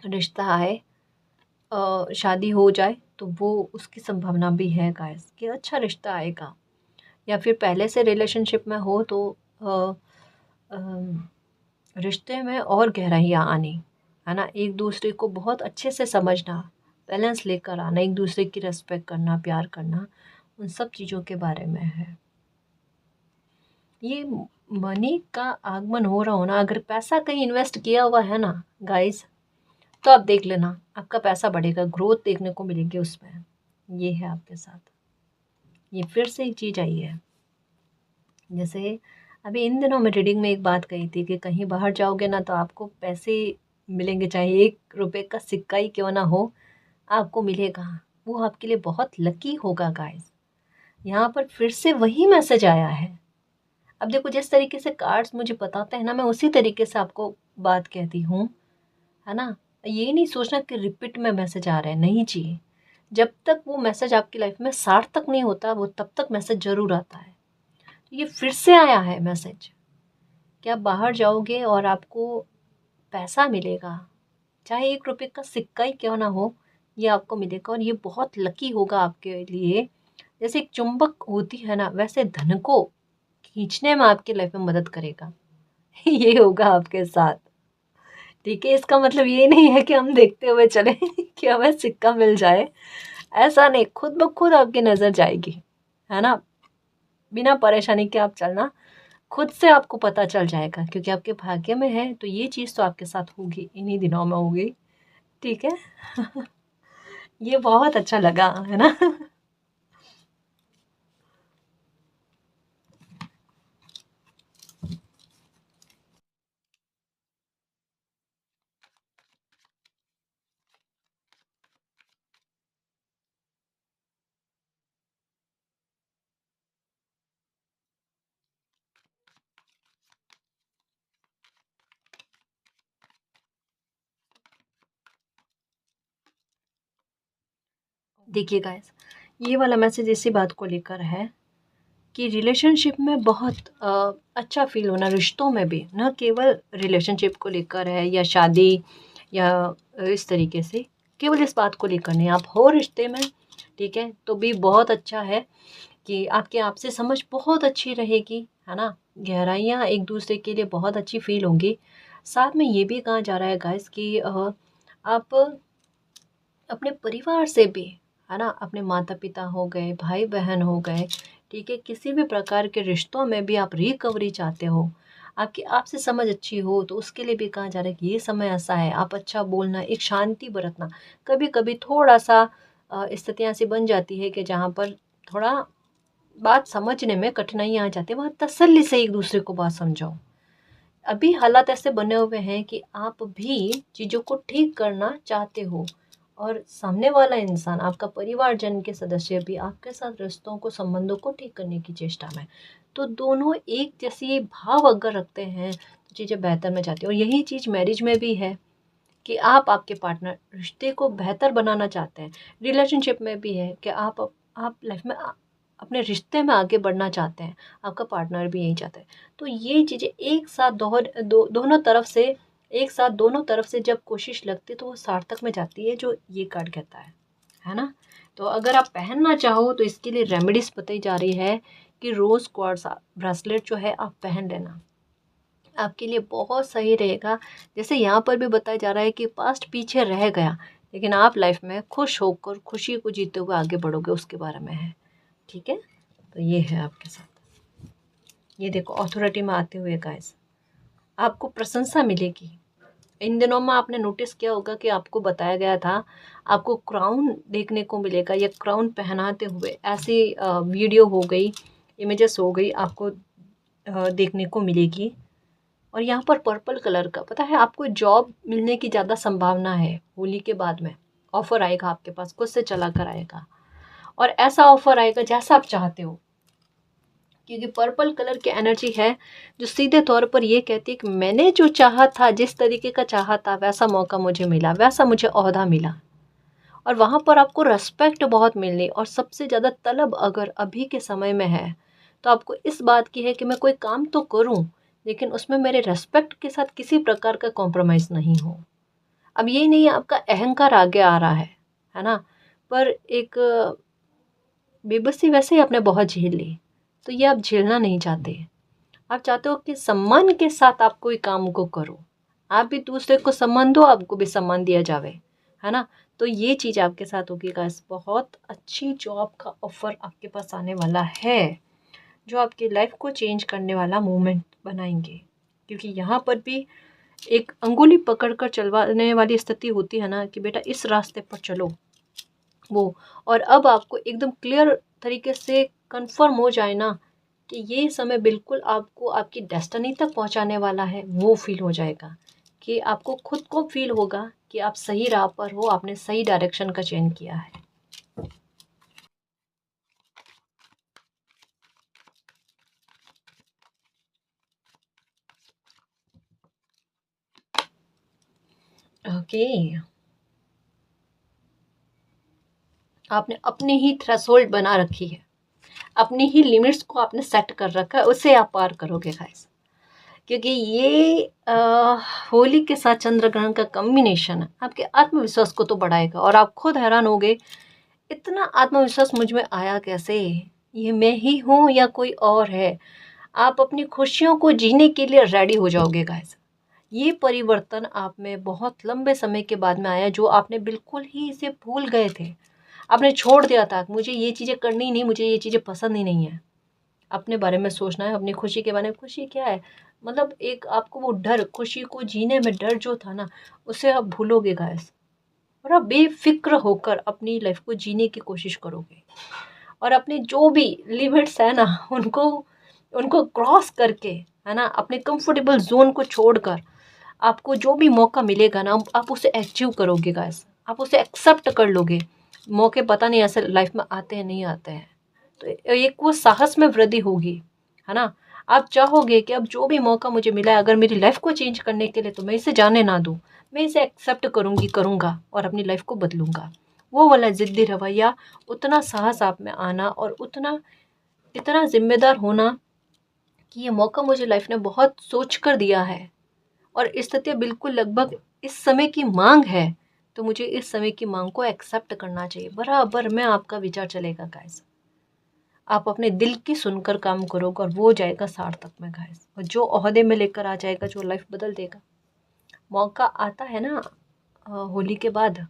रिश्ता आए, शादी हो जाए तो वो उसकी संभावना भी है गाइस कि अच्छा रिश्ता आएगा। या फिर पहले से रिलेशनशिप में हो तो रिश्ते में और गहराइयाँ आनी, है ना। एक दूसरे को बहुत अच्छे से समझना, बैलेंस लेकर आना, एक दूसरे की रिस्पेक्ट करना, प्यार करना, उन सब चीज़ों के बारे में है। ये मनी का आगमन हो रहा हो ना, अगर पैसा कहीं इन्वेस्ट किया हुआ है ना गाइस, तो आप देख लेना आपका पैसा बढ़ेगा, ग्रोथ देखने को मिलेगी उसमें। ये है आपके साथ। ये फिर से एक चीज़ आई है, जैसे अभी इन दिनों में रीडिंग में एक बात कही थी कि कहीं बाहर जाओगे ना तो आपको पैसे मिलेंगे, चाहे 1 रुपए का सिक्का ही क्यों ना हो, आपको मिलेगा। वो आपके लिए बहुत लकी होगा गाइस। यहाँ पर फिर से वही मैसेज आया है। अब देखो, जिस तरीके से कार्ड्स मुझे बताते हैं ना, मैं उसी तरीके से आपको बात कहती हूँ, है ना। ये नहीं सोचना कि रिपीट में मैसेज आ रहे हैं, नहीं जी। जब तक वो मैसेज आपकी लाइफ में सार्थक नहीं होता, वो तब तक मैसेज जरूर आता है। ये फिर से आया है मैसेज कि आप बाहर जाओगे और आपको पैसा मिलेगा, चाहे 1 रुपए का सिक्का ही क्यों ना हो, ये आपको मिलेगा और ये बहुत लकी होगा आपके लिए। जैसे एक चुंबक होती है ना, वैसे धन को खींचने में आपकी लाइफ में मदद करेगा। ये होगा आपके साथ। ठीक है, इसका मतलब ये नहीं है कि हम देखते हुए चले कि हमें सिक्का मिल जाए। ऐसा नहीं, खुद ब खुद आपकी नज़र जाएगी, है ना। बिना परेशानी के आप चलना, खुद से आपको पता चल जाएगा, क्योंकि आपके भाग्य में है तो ये चीज़ तो आपके साथ होगी, इन्हीं दिनों में होगी। ठीक है। ये बहुत अच्छा लगा, है ना। देखिए गाइस, ये वाला मैसेज इसी बात को लेकर है कि रिलेशनशिप में बहुत अच्छा फील होना, रिश्तों में भी, न केवल रिलेशनशिप को लेकर है या शादी या इस तरीके से, केवल इस बात को लेकर नहीं, आप हो रिश्ते में, ठीक है, तो भी बहुत अच्छा है कि आपके आपसे समझ बहुत अच्छी रहेगी, है ना, गहराइयाँ एक दूसरे के लिए बहुत अच्छी फील होंगी। साथ में ये भी कहा जा रहा है गाइस कि आप अपने परिवार से भी, है ना, अपने माता पिता हो गए, भाई बहन हो गए, ठीक है, किसी भी प्रकार के रिश्तों में भी आप रिकवरी चाहते हो, आपकी आपसे समझ अच्छी हो, तो उसके लिए भी कहा जा रहा है कि ये समय ऐसा है, आप अच्छा बोलना, एक शांति बरतना। कभी कभी थोड़ा सा स्थितियाँ ऐसी बन जाती है कि जहाँ पर थोड़ा बात समझने में कठिनाइयाँ आ जाती है, वहाँ तसल्ली से एक दूसरे को बात समझाओ। अभी हालात ऐसे बने हुए हैं कि आप भी चीज़ों को ठीक करना चाहते हो और सामने वाला इंसान, आपका परिवारजन के सदस्य भी आपके साथ रिश्तों को, संबंधों को ठीक करने की चेष्टा में। तो दोनों एक जैसी भाव अगर रखते हैं तो चीज़ें बेहतर में जाती हैं। और यही चीज़ मैरिज में भी है कि आप आपके पार्टनर रिश्ते को बेहतर बनाना चाहते हैं। रिलेशनशिप में भी है कि आप लाइफ में अपने रिश्ते में आगे बढ़ना चाहते हैं, आपका पार्टनर भी यही चाहता है। तो ये चीज़ें एक साथ दोनों तरफ से, एक साथ दोनों तरफ से जब कोशिश लगती है तो वो सार्थक में जाती है, जो ये कार्ड कहता है ना। तो अगर आप पहनना चाहो तो इसके लिए रेमेडीज बताई जा रही है कि रोज़ क्वार्ट्ज ब्रेसलेट जो है आप पहन लेना, आपके लिए बहुत सही रहेगा। जैसे यहाँ पर भी बताया जा रहा है कि पास्ट पीछे रह गया, लेकिन आप लाइफ में खुश होकर खुशी को जीते हुए आगे बढ़ोगे, उसके बारे में है, ठीक है। तो ये है आपके साथ, ये देखो अथॉरिटी में आते हुए गाइस, आपको प्रशंसा मिलेगी। इन दिनों में आपने नोटिस किया होगा कि आपको बताया गया था आपको क्राउन देखने को मिलेगा, या क्राउन पहनाते हुए ऐसी वीडियो हो गई, इमेजेस हो गई, आपको देखने को मिलेगी। और यहाँ पर पर्पल कलर का, पता है आपको जॉब मिलने की ज़्यादा संभावना है, होली के बाद में ऑफर आएगा आपके पास, खुद से चला कर आएगा, और ऐसा ऑफर आएगा जैसा आप चाहते हो, क्योंकि पर्पल कलर की एनर्जी है जो सीधे तौर पर ये कहती है कि मैंने जो चाहा था, जिस तरीके का चाहा था, वैसा मौका मुझे मिला, वैसा मुझे ओहदा मिला, और वहाँ पर आपको रेस्पेक्ट बहुत मिलनी। और सबसे ज़्यादा तलब अगर अभी के समय में है तो आपको इस बात की है कि मैं कोई काम तो करूँ, लेकिन उसमें मेरे रेस्पेक्ट के साथ किसी प्रकार का कॉम्प्रोमाइज़ नहीं हो। अब ये नहीं है आपका अहंकार आगे आ रहा है ना, पर एक बेबसी वैसे ही आपने बहुत झेल ली, तो ये आप झेलना नहीं चाहते। आप चाहते हो कि सम्मान के साथ आप कोई काम को करो, आप भी दूसरे को सम्मान दो, आपको भी सम्मान दिया जावे, है ना। तो ये चीज़ आपके साथ होगी गाइस, बहुत अच्छी जॉब का ऑफर आपके पास आने वाला है, जो आपकी लाइफ को चेंज करने वाला मोमेंट बनाएंगे। क्योंकि यहाँ पर भी एक अंगुली पकड़ कर चलवाने वाली स्थिति होती है ना, कि बेटा इस रास्ते पर चलो, वो, और अब आपको एकदम क्लियर तरीके से कंफर्म हो जाए ना कि ये समय बिल्कुल आपको आपकी डेस्टिनी तक पहुंचाने वाला है, वो फील हो जाएगा कि आपको खुद को फील होगा कि आप सही राह पर हो, आपने सही डायरेक्शन का चयन किया है। ओके, आपने अपनी ही थ्रेशोल्ड बना रखी है, अपनी ही लिमिट्स को आपने सेट कर रखा है, उसे आप पार करोगे गाइस। क्योंकि ये होली के साथ चंद्र ग्रहण का कॉम्बिनेशन है, आपके आत्मविश्वास को तो बढ़ाएगा, और आप खुद हैरान होगे इतना आत्मविश्वास मुझ में आया कैसे, ये मैं ही हूँ या कोई और है। आप अपनी खुशियों को जीने के लिए रेडी हो जाओगे गाइस। ये परिवर्तन आप में बहुत लंबे समय के बाद में आया, जो आपने बिल्कुल ही इसे भूल गए थे, आपने छोड़ दिया था, मुझे ये चीज़ें करनी नहीं, मुझे ये चीज़ें पसंद ही नहीं है। अपने बारे में सोचना है, अपनी खुशी के बारे में। खुशी क्या है, मतलब एक आपको वो डर, खुशी को जीने में डर जो था ना, उसे आप भूलोगे गाइस, और आप बेफिक्र होकर अपनी लाइफ को जीने की कोशिश करोगे, और अपने जो भी लिमिट्स है ना, उनको उनको क्रॉस करके, है ना, अपने कंफर्टेबल जोन को छोड़कर आपको जो भी मौका मिलेगा ना, आप उसे अचीव करोगे गाइस, आप उसे एक्सेप्ट कर लोगे। मौके पता नहीं ऐसे लाइफ में आते हैं नहीं आते हैं, तो एक वो साहस में वृद्धि होगी, है ना। आप चाहोगे कि अब जो भी मौका मुझे मिला है, अगर मेरी लाइफ को चेंज करने के लिए, तो मैं इसे जाने ना दूँ, मैं इसे एक्सेप्ट करूँगी, करूँगा, और अपनी लाइफ को बदलूँगा। वो वाला ज़िद्दी रवैया, उतना साहस आप में आना और उतना इतना ज़िम्मेदार होना कि ये मौका मुझे लाइफ ने बहुत सोच कर दिया है और स्थितियाँ बिल्कुल लगभग इस समय की मांग है, तो मुझे इस समय की मांग को एक्सेप्ट करना चाहिए। बराबर में आपका विचार चलेगा गाइस। आप अपने दिल की सुनकर काम करोगे और वो जाएगा सार्थक में गाइस, और जो ओहदे में लेकर आ जाएगा, जो लाइफ बदल देगा। मौका आता है ना होली के बाद,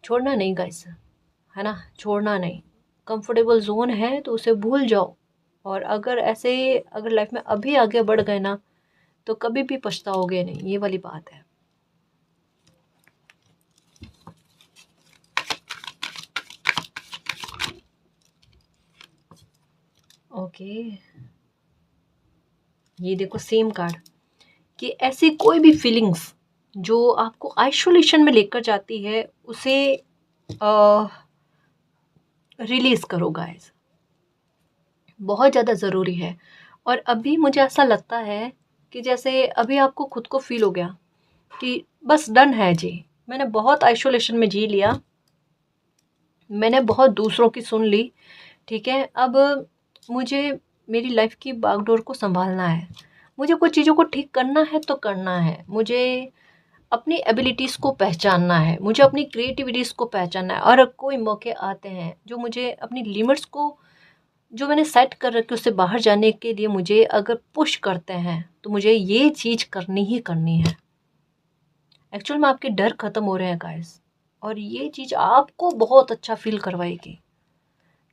छोड़ना नहीं गाइस, है ना, छोड़ना नहीं। कंफर्टेबल जोन है तो उसे भूल जाओ, और अगर लाइफ में अभी आगे बढ़ गए ना तो कभी भी पछताओगे नहीं, ये वाली बात है। ओके, ये देखो सेम कार्ड, कि ऐसी कोई भी फीलिंग्स जो आपको आइसोलेशन में लेकर जाती है उसे रिलीज करो गाइस, बहुत ज़्यादा ज़रूरी है। और अभी मुझे ऐसा लगता है कि जैसे अभी आपको खुद को फील हो गया कि बस डन है जी, मैंने बहुत आइसोलेशन में जी लिया, मैंने बहुत दूसरों की सुन ली, ठीक है, अब मुझे मेरी लाइफ की बागडोर को संभालना है, मुझे कुछ चीज़ों को ठीक करना है तो करना है, मुझे अपनी एबिलिटीज़ को पहचानना है, मुझे अपनी क्रिएटिविटीज़ को पहचानना है। और कोई मौके आते हैं जो मुझे अपनी लिमिट्स को जो मैंने सेट कर रखी उससे बाहर जाने के लिए मुझे अगर पुश करते हैं तो मुझे ये चीज़ करनी ही करनी है। एक्चुअल में आपके डर खत्म हो रहे हैं गाइस, और ये चीज़ आपको बहुत अच्छा फील करवाएगी।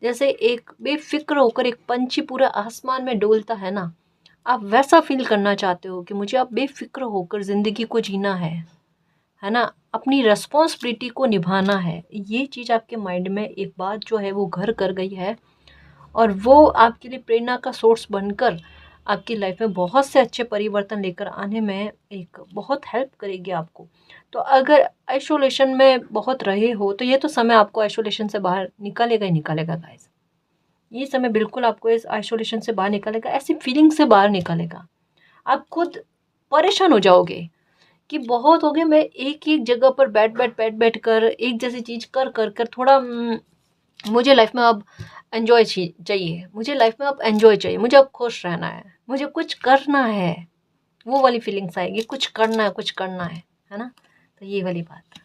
जैसे एक बेफिक्र होकर एक पंछी पूरा आसमान में डोलता है ना, आप वैसा फील करना चाहते हो कि मुझे अब बेफिक्र होकर ज़िंदगी को जीना है ना, अपनी रिस्पॉन्सिबिलिटी को निभाना है। ये चीज़ आपके माइंड में एक बात जो है वो घर कर गई है, और वो आपके लिए प्रेरणा का सोर्स बनकर आपकी लाइफ में बहुत से अच्छे परिवर्तन लेकर आने में एक बहुत हेल्प करेगी आपको। तो अगर आइसोलेशन में बहुत रहे हो तो ये तो समय आपको आइसोलेशन से बाहर निकालेगा ही निकालेगा गाइस। ये समय बिल्कुल आपको इस आइसोलेशन से बाहर निकालेगा, ऐसी फीलिंग से बाहर निकालेगा। आप खुद परेशान हो जाओगे कि बहुत हो गया, मैं एक ही जगह पर बैठ कर एक जैसी चीज़ कर कर कर थोड़ा मुझे लाइफ में अब एन्जॉय चाहिए, मुझे लाइफ में अब एन्जॉय चाहिए, मुझे अब खुश रहना है, मुझे कुछ करना है, वो वाली फीलिंग्स आएगी, कुछ करना है, कुछ करना है ना। तो ये वाली बात,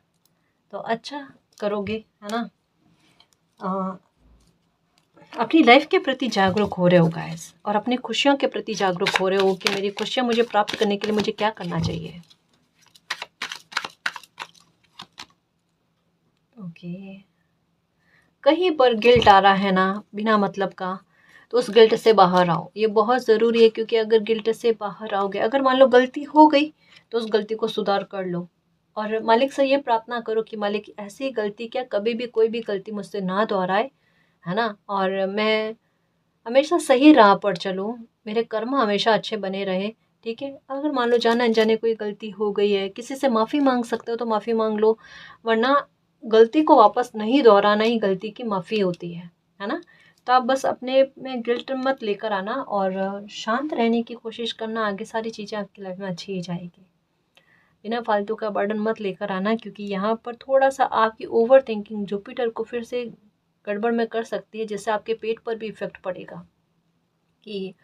तो अच्छा करोगे, है ना। अपनी लाइफ के प्रति जागरूक हो रहे हो गाइस, और अपनी खुशियों के प्रति जागरूक हो रहे हो कि मेरी खुशियाँ मुझे प्राप्त करने के लिए मुझे क्या करना चाहिए। ओके, कहीं पर गिल्ट आ रहा है ना बिना मतलब का, तो उस गिल्ट से बाहर आओ, ये बहुत ज़रूरी है। क्योंकि अगर गिल्ट से बाहर आओगे, अगर मान लो गलती हो गई तो उस गलती को सुधार कर लो, और मालिक से ये प्रार्थना करो कि मालिक ऐसी गलती क्या कभी भी कोई भी गलती मुझसे ना दोहराए, है ना, और मैं हमेशा सही राह पर चलूँ, मेरे कर्म हमेशा अच्छे बने रहे। ठीक है, अगर मान लो जाने अनजाने कोई गलती हो गई है, किसी से माफ़ी मांग सकते हो तो माफ़ी मांग लो, वरना गलती को वापस नहीं दोहराना ही गलती की माफ़ी होती है ना। तो आप बस अपने में गिल्ट मत लेकर आना और शांत रहने की कोशिश करना, आगे सारी चीज़ें आपकी लाइफ में अच्छी ही जाएगी। बिना फालतू का बर्डन मत लेकर आना, क्योंकि यहाँ पर थोड़ा सा आपकी ओवर थिंकिंग जुपिटर को फिर से गड़बड़ में कर सकती है, जिससे आपके पेट पर भी इफेक्ट पड़ेगा, कि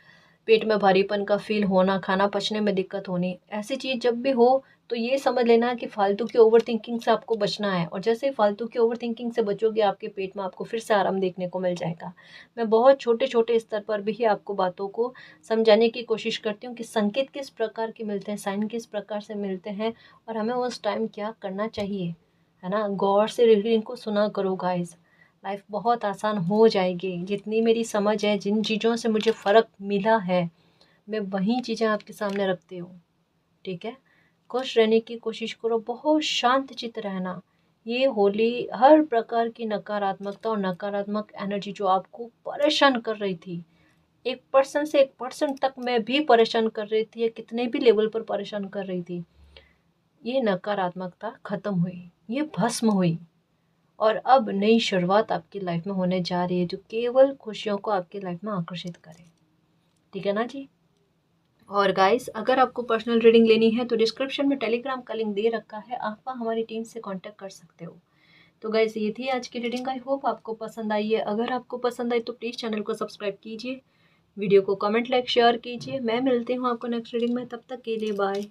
पेट में भारीपन का फील होना, खाना पचने में दिक्कत होनी। ऐसी चीज़ जब भी हो तो ये समझ लेना कि फालतू की ओवर थिंकिंग से आपको बचना है, और जैसे ही फालतू की ओवर थिंकिंग से बचोगे आपके पेट में आपको फिर से आराम देखने को मिल जाएगा। मैं बहुत छोटे छोटे स्तर पर भी आपको बातों को समझाने की कोशिश करती हूँ कि संकेत किस प्रकार के मिलते हैं, साइन किस प्रकार से मिलते हैं, और हमें उस टाइम क्या करना चाहिए, है ना। गौर से रीडिंग को सुना करो गाइस, लाइफ बहुत आसान हो जाएगी। जितनी मेरी समझ है, जिन चीज़ों से मुझे फ़र्क मिला है, मैं वही चीज़ें आपके सामने रखती हूँ। ठीक है, खुश रहने की कोशिश करो, बहुत शांत चित्त रहना। ये होली हर प्रकार की नकारात्मकता और नकारात्मक एनर्जी जो आपको परेशान कर रही थी, 1% से 1% तक मैं भी परेशान कर रही थी, या कितने भी लेवल पर परेशान कर रही थी, ये नकारात्मकता खत्म हुई, ये भस्म हुई, और अब नई शुरुआत आपकी लाइफ में होने जा रही है, जो केवल खुशियों को आपकी लाइफ में आकर्षित करे। ठीक है ना जी। और गाइस, अगर आपको पर्सनल रीडिंग लेनी है तो डिस्क्रिप्शन में टेलीग्राम का लिंक दे रखा है, आप हमारी टीम से कांटेक्ट कर सकते हो। तो गाइस ये थी आज की रीडिंग। आई होप आपको पसंद आई है। अगर आपको पसंद आई तो प्लीज़ चैनल को सब्सक्राइब कीजिए, वीडियो को कमेंट लाइक शेयर कीजिए। मैं मिलती हूँ आपको नेक्स्ट रीडिंग में, तब तक के लिए बाय।